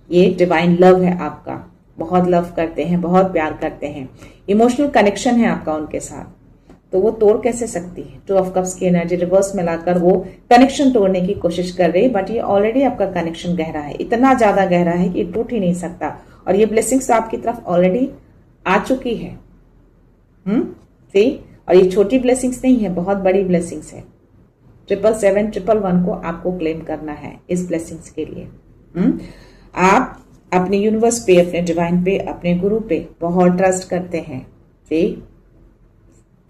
ये डिवाइन लव है आपका, बहुत लव करते हैं, बहुत प्यार करते हैं, इमोशनल कनेक्शन है आपका उनके साथ। तो वो तोड़ कैसे सकती है? 2 ऑफ कप्स की एनर्जी रिवर्स में लाकर वो कनेक्शन तोड़ने की कोशिश कर रही है, बट ये ऑलरेडी आपका कनेक्शन गहरा है, इतना ज्यादा गहरा है कि टूट ही नहीं सकता। और ये ब्लेसिंग्स आपकी तरफ ऑलरेडी आ चुकी है। सी, और ये छोटी ब्लेसिंग्स नहीं है, बहुत बड़ी ब्लेसिंग्स है। 777 111 को आपको क्लेम करना है इस ब्लेसिंग्स के लिए। आप अपने यूनिवर्स पे, अपने डिवाइन पे, अपने गुरु पे बहुत ट्रस्ट करते हैं। ठीक,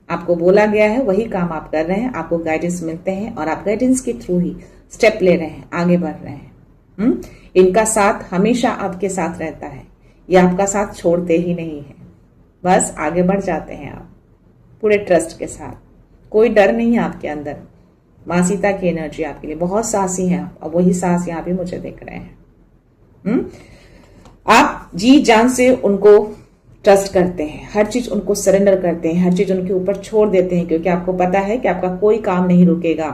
आपको बोला गया है वही काम आप कर रहे हैं, आपको गाइडेंस मिलते हैं और आप गाइडेंस के थ्रू ही स्टेप ले रहे हैं, आगे बढ़ रहे हैं। इनका साथ हमेशा आपके साथ रहता है, ये आपका साथ छोड़ते ही नहीं है, बस आगे बढ़ जाते हैं आप पूरे ट्रस्ट के साथ। कोई डर नहीं है आपके अंदर। माँ सीता की एनर्जी आपके लिए, बहुत साहसी हैं आप, और वही साहस यहाँ भी मुझे दिख रहे हैं। आप जी जान से उनको ट्रस्ट करते हैं, हर चीज उनको सरेंडर करते हैं, हर चीज उनके ऊपर छोड़ देते हैं, क्योंकि आपको पता है कि आपका कोई काम नहीं रुकेगा,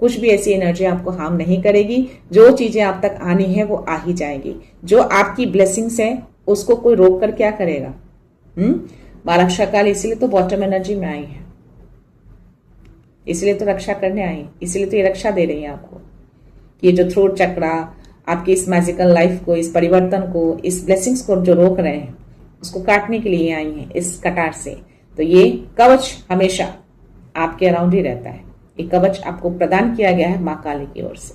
कुछ भी ऐसी एनर्जी आपको हार्म नहीं करेगी। जो चीजें आप तक आनी है वो आ ही जाएगी। जो आपकी ब्लेसिंग्स है उसको कोई रोक कर क्या करेगा? माँ रक्षा काल इसीलिए तो बॉटम एनर्जी में आई है, इसलिए तो रक्षा करने आई, इसलिए तो ये रक्षा दे रही है आपको। ये जो थ्रोट चक्रा आपकी इस मैजिकल लाइफ को, इस परिवर्तन को, इस ब्लेसिंग्स को जो रोक रहे हैं, उसको काटने के लिए आई हैं इस कटार से। तो ये कवच हमेशा आपके अराउंड ही रहता है। ये कवच आपको प्रदान किया गया है माँ काली की ओर से।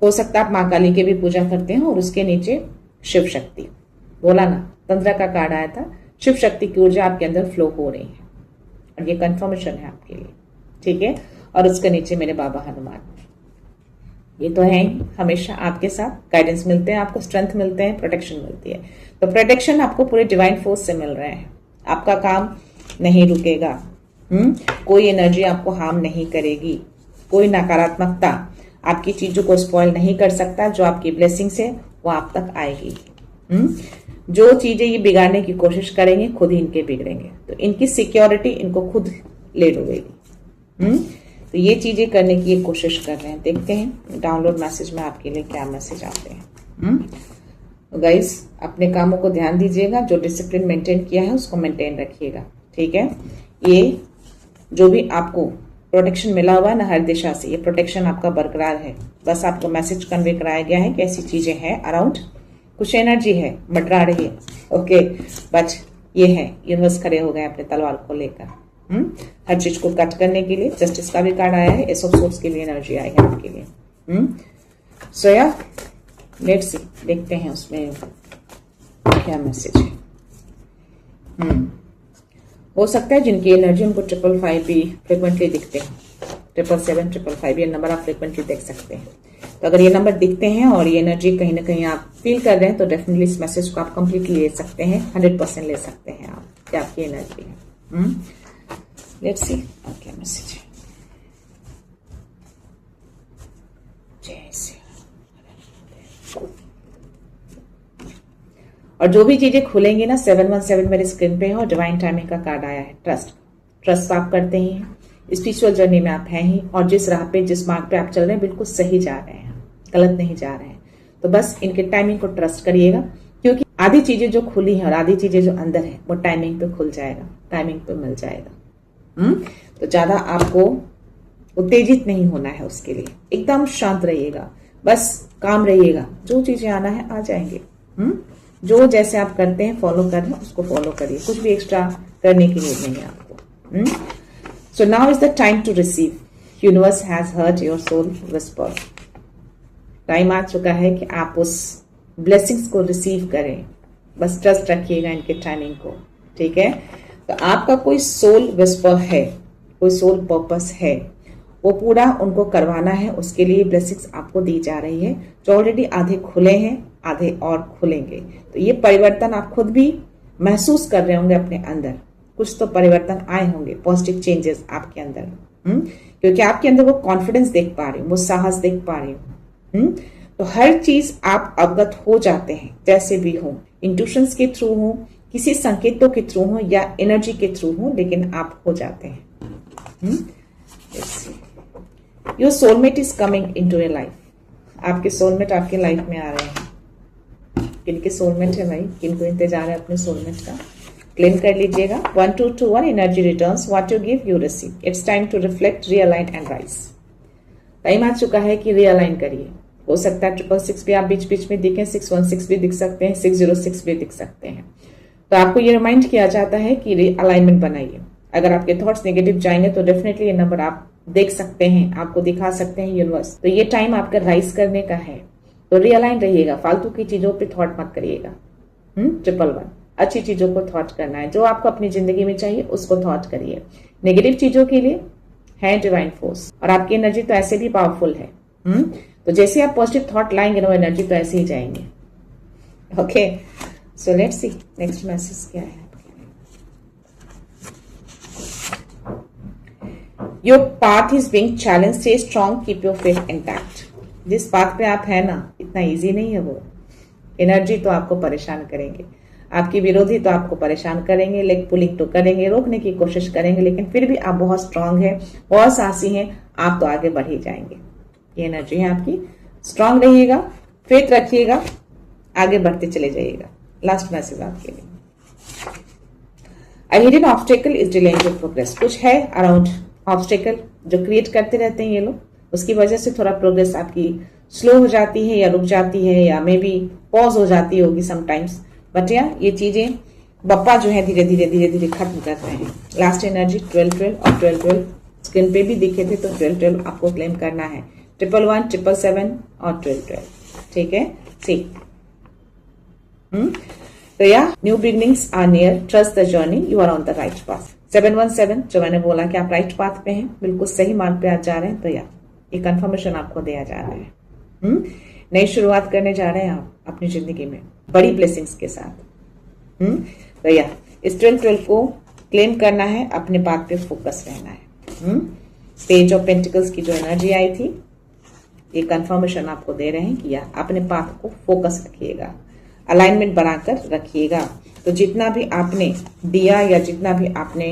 हो सकता है आप माँ काली की भी पूजा करते हैं और उसके नीचे शिव शक्ति, बोला ना, तंत्र का कार्ड आया था, शिव शक्ति की ऊर्जा आपके अंदर फ्लो हो रही है, और ये कंफर्मेशन है आपके लिए। ठीक है, और उसके नीचे मेरे बाबा हनुमान, ये तो है हमेशा आपके साथ, गाइडेंस मिलते हैं आपको, स्ट्रेंथ मिलते हैं, प्रोटेक्शन मिलती है। तो प्रोटेक्शन आपको पूरे डिवाइन फोर्स से मिल रहे हैं, आपका काम नहीं रुकेगा। कोई एनर्जी आपको हार्म नहीं करेगी, कोई नकारात्मकता आपकी चीजों को स्पॉइल नहीं कर सकता। जो आपकी ब्लेसिंग्स है वो आप तक आएगी। जो चीजें ये बिगाड़ने की कोशिश करेंगे खुद ही इनके बिगड़ेंगे, तो इनकी सिक्योरिटी इनको खुद ले डूबेगी। तो ये चीजें करने की ये कोशिश कर रहे हैं। देखते हैं डाउनलोड मैसेज में आपके लिए क्या मैसेज आते हैं। तो गाइस, अपने कामों को ध्यान दीजिएगा, जो डिसिप्लिन मेंटेन किया है उसको मेंटेन रखिएगा। ठीक है, ये जो भी आपको प्रोटेक्शन मिला हुआ है ना हर दिशा से, ये प्रोटेक्शन आपका बरकरार है। बस आपको मैसेज कन्वे कराया गया है कि ऐसी चीजें हैं अराउंड, कुछ एनर्जी है, मंडरा रही है। ओके, बट ये है, यूनिवर्स खड़े हो गए अपने तलवार को लेकर हर चीज को कट करने के लिए। जस्टिस का भी कार्ड आया है, एस ऑफ सोर्स की भी एनर्जी आई है आपके लिए। सो या लेट्स सी, देखते हैं उसमें क्या मैसेज है। हो सकता है जिनकी एनर्जी उनको 555 भी फ्रिक्वेंटली दिखते हैं, 777 555 ये नंबर आप फ्रिक्वेंटली देख सकते हैं। तो अगर ये नंबर दिखते हैं और ये एनर्जी कहीं ना कहीं आप फील कर रहे हैं, तो डेफिनेटली इस मैसेज को आप कंप्लीटली ले सकते हैं, 100% ले सकते हैं आप, क्या आपकी एनर्जी है। लेट्स सी क्या मैसेज है। और जो भी चीजें खुलेंगी ना, 717 मेरे स्क्रीन पे है और डिवाइन टाइमिंग का कार्ड आया है। ट्रस्ट आप करते ही हैं, स्पिरिचुअल जर्नी में आप हैं ही, और जिस राह पे, जिस मार्ग पे आप चल रहे हैं बिल्कुल सही जा रहे हैं, गलत नहीं जा रहे हैं। तो बस इनके टाइमिंग को ट्रस्ट करिएगा, क्योंकि आधी चीजें जो खुली हैं और आधी चीजें जो अंदर है वो टाइमिंग पे खुल जाएगा, टाइमिंग पे मिल जाएगा। तो ज्यादा आपको उत्तेजित नहीं होना है, उसके लिए एकदम शांत रहिएगा, बस काम रहिएगा, जो चीजें आना है आ जाएंगे। जो जैसे आप करते हैं, फॉलो कर रहे हैं उसको फॉलो करिए, कुछ भी एक्स्ट्रा करने की नीड नहीं है आपको। So now is the time to receive, universe has heard your soul whisper. Time आ चुका है कि आप उस ब्लेसिंग्स को रिसीव करें, बस ट्रस्ट रखिएगा इनके टाइमिंग को। ठीक है, तो आपका कोई सोल विस्पर है, कोई सोल पर्पस है, वो पूरा उनको करवाना है, उसके लिए ब्लेसिंग्स आपको दी जा रही है। जो ऑलरेडी आधे खुले हैं, आधे और खुलेंगे। तो ये परिवर्तन आप खुद भी महसूस कर रहे होंगे अपने अंदर, कुछ तो परिवर्तन आए होंगे, पॉजिटिव चेंजेस आपके अंदर। क्योंकि आपके अंदर वो कॉन्फिडेंस देख पा रही हूँ, वो साहस देख पा रही हूँ। तो हर चीज आप अवगत हो जाते हैं, जैसे भी हो, इंट्यूशंस के थ्रू हो, किसी संकेतों के थ्रू हो या एनर्जी के थ्रू हो, लेकिन आप हो जाते हैं। Your soulmate is coming into your life. आपके सोलमेट आपके लाइफ में आ रहे हैं। किनके सोलमेट है भाई, किनको इंतजार है अपने सोलमेट का? क्लेम कर लीजिएगा। 1 2 2 1 energy returns, what you give you receive. It's time to reflect, realign and rise. Time आ चुका है कि रियलाइन करिए। हो सकता है 666 भी आप बीच बीच में दिखें, 616 भी दिख सकते हैं, 606 भी दिख सकते हैं। तो आपको ये रिमाइंड किया जाता है कि अलाइनमेंट बनाइए। अगर आपके थॉट्स नेगेटिव जाएंगे तो डेफिनेटली ये नंबर आप देख सकते हैं, आपको दिखा सकते हैं यूनिवर्स। तो ये टाइम आपका राइज करने का है। तो रियलाइन रहिएगा, फालतू की चीजों पे थॉट मत करिएगा। 111 अच्छी चीजों को थॉट करना है, जो आपको अपनी जिंदगी में चाहिए उसको थॉट करिए। नेगेटिव चीजों के लिए है डिवाइन फोर्स, और आपकी एनर्जी तो ऐसे भी पावरफुल है। तो जैसे आप पॉजिटिव थॉट लाएंगे ना, वो एनर्जी तो ऐसे ही जाएंगे। Okay, so let's C next message क्या है। Your path is being challenge, stay strong, keep your faith intact. जिस पाथ पे आप है ना, इतना इजी नहीं है वो। एनर्जी तो आपको परेशान करेंगे, आपके विरोधी तो आपको परेशान करेंगे, लेग पुलिंग तो करेंगे, रोकने की कोशिश करेंगे, लेकिन फिर भी आप बहुत स्ट्रांग है, बहुत साहसी हैं, आप तो आगे बढ़ ही जाएंगे। ये एनर्जी है आपकी। स्ट्रांग रहिएगा, फेथ रखिएगा, आगे बढ़ते चले जाइएगा। लास्ट मैसेज आपके लिए। A hidden obstacle is delaying your progress। कुछ है अराउंड ऑब्स्टेकल जो क्रिएट करते रहते हैं ये लोग, उसकी वजह से थोड़ा प्रोग्रेस आपकी स्लो हो जाती है, या रुक जाती है, या मे बी पॉज हो जाती होगी समटाइम्स। बट या ये चीजें बप्पा जो है धीरे धीरे धीरे धीरे खत्म कर रहे हैं। लास्ट एनर्जी 12-12 और 12-12 स्क्रीन पे भी दिखे थे, तो 12-12 आपको क्लेम करना है। 111, 777 और 12-12। ठीक है, सी। तो या new beginnings are near, trust the journey, you are on the right path. 717 जो मैंने बोला कि आप राइट पाथ पे हैं, बिल्कुल सही मार्ग पे आज जा रहे हैं। तो या ये कंफर्मेशन आपको दिया जा रहा है। नई शुरुआत करने जा रहे हैं आप अपनी जिंदगी में बड़ी ब्लेसिंग्स के साथ। तो या इस 12-12 को क्लेम करना है, अपने पाथ पे फोकस रहना है। पेज ऑफ पेंटिकल्स की जो एनर्जी आई थी, ये कंफर्मेशन आपको दे रहे हैं कि या अपने पाथ को फोकस रखिएगा, अलाइनमेंट बनाकर रखिएगा। तो जितना भी आपने दिया या जितना भी आपने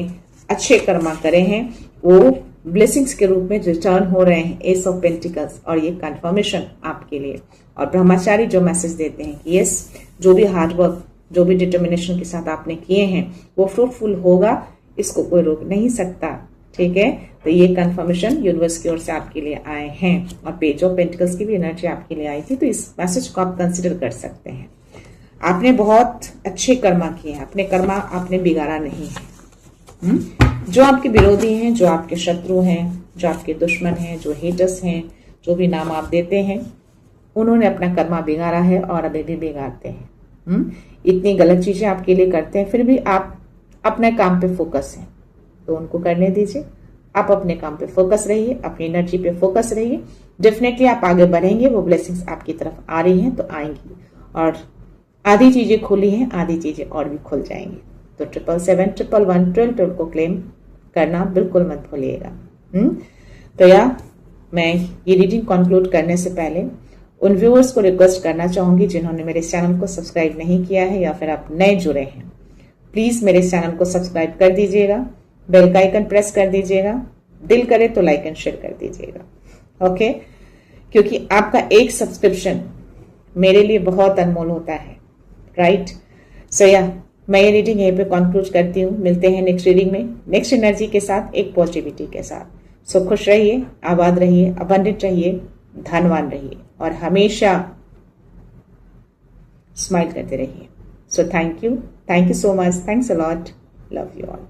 अच्छे कर्मा करे हैं, वो ब्लेसिंग्स के रूप में रिटर्न हो रहे हैं। एस ऑफ पेंटिकल्स, और ये कंफर्मेशन आपके लिए। और ब्रह्मचारी जो मैसेज देते हैं कि यस, जो भी हार्डवर्क, जो भी डिटर्मिनेशन के साथ आपने किए हैं, वो फ्रूटफुल होगा, इसको कोई रोक नहीं सकता। ठीक है, तो ये कंफर्मेशन यूनिवर्स की ओर से आपके लिए आए हैं। और पेज ऑफ पेंटिकल्स की भी एनर्जी आपके लिए आई थी, तो इस मैसेज को आप कंसिडर कर सकते हैं। आपने बहुत अच्छे कर्मा किए हैं, अपने कर्मा आपने बिगाड़ा नहीं है। जो आपके विरोधी हैं, जो आपके शत्रु हैं, जो आपके दुश्मन हैं, जो हेटर्स हैं, जो भी नाम आप देते हैं, उन्होंने अपना कर्मा बिगाड़ा है और अभी भी बिगाड़ते हैं। इतनी गलत चीजें आपके लिए करते हैं, फिर भी आप अपने काम पे फोकस हैं, तो उनको करने दीजिए। आप अपने काम पे फोकस रहिए, अपनी एनर्जी पे फोकस रहिए। डेफिनेटली आप आगे बढ़ेंगे, वो ब्लेसिंग्स आपकी तरफ आ रही हैं तो आएंगी। और आधी चीजें खुली हैं, आधी चीजें और भी खुल जाएंगी। तो 777, 111, 12-12 को क्लेम करना बिल्कुल मत भूलिएगा। तो या मैं ये रीडिंग कंक्लूड करने से पहले उन व्यूअर्स को रिक्वेस्ट करना चाहूंगी जिन्होंने मेरे चैनल को सब्सक्राइब नहीं किया है या फिर आप नए जुड़े हैं, प्लीज मेरे चैनल को सब्सक्राइब कर दीजिएगा, बेल का आइकन प्रेस कर दीजिएगा, दिल करे तो लाइक एंड शेयर कर दीजिएगा। ओके, क्योंकि आपका एक सब्सक्रिप्शन मेरे लिए बहुत अनमोल होता है। राइट, सो या मैं ये रीडिंग यहीं पे कंक्लूड करती हूँ। मिलते हैं नेक्स्ट रीडिंग में, नेक्स्ट एनर्जी के साथ, एक पॉजिटिविटी के साथ। सो खुश रहिए, आबाद रहिए, अबंडेंट रहिए, धनवान रहिए और हमेशा स्माइल करते रहिए। सो thank you so much, thanks a lot, love you all.